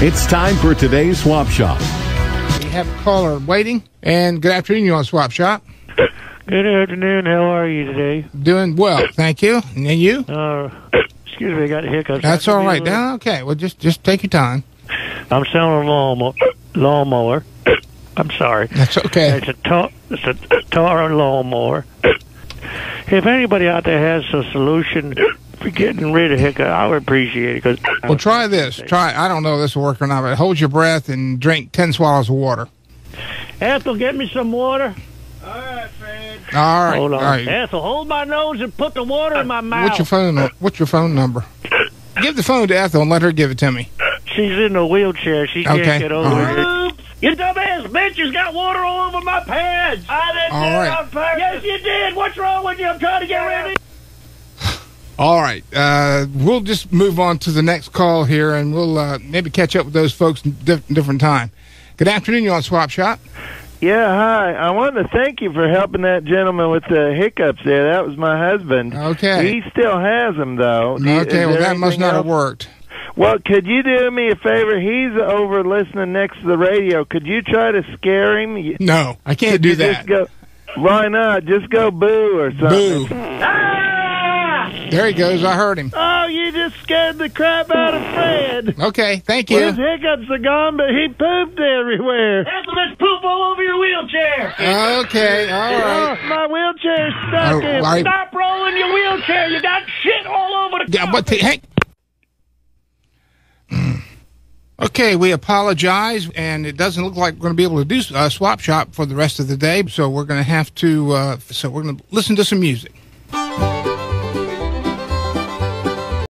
It's time for today's Swap Shop. We have a caller waiting, and good afternoon, you on Swap Shop. Good afternoon. How are you today? Doing well, thank you. And you? Excuse me, I got hiccups. That's all right. Okay, well, just take your time. I'm selling a lawnmower. I'm sorry. That's okay. It's a tar lawnmower. If anybody out there has a solution for getting rid of hiccups, I would appreciate it. Well, try this. I don't know if this will work or not, but hold your breath and drink 10 swallows of water. Ethel, get me some water. All right, Fred. All right. Hold on. All right. Ethel, hold my nose and put the water in my mouth. What's your phone number? Give the phone to Ethel and let her give it to me. She's in a wheelchair. She can't get over right. it. You dumbass bitch has got water all over my pants. I didn't do it on purpose. Yes, you did. What's wrong with you? I'm trying to get rid of it. All right. We'll just move on to the next call here, and we'll maybe catch up with those folks in different time. Good afternoon. You're on Swap Shop. Yeah, hi. I wanted to thank you for helping that gentleman with the hiccups there. That was my husband. Okay. He still has them, though. Okay, well, that must not have worked. Well, could you do me a favor? He's over listening next to the radio. Could you try to scare him? No, I can't do that. Why not? Just go boo or something. Boo. There he goes. I heard him. Oh, you just scared the crap out of Fred. Okay, thank you. Well, his hiccups are gone, but he pooped everywhere. Ethel, there's poop all over your wheelchair. Okay, all right. Oh, my wheelchair's stuck in. Right. Stop rolling your wheelchair. You got shit all over the carpet. Hey. Okay, we apologize, and it doesn't look like we're going to be able to do Swap Shop for the rest of the day, so we're going to have to, we're going to listen to some music.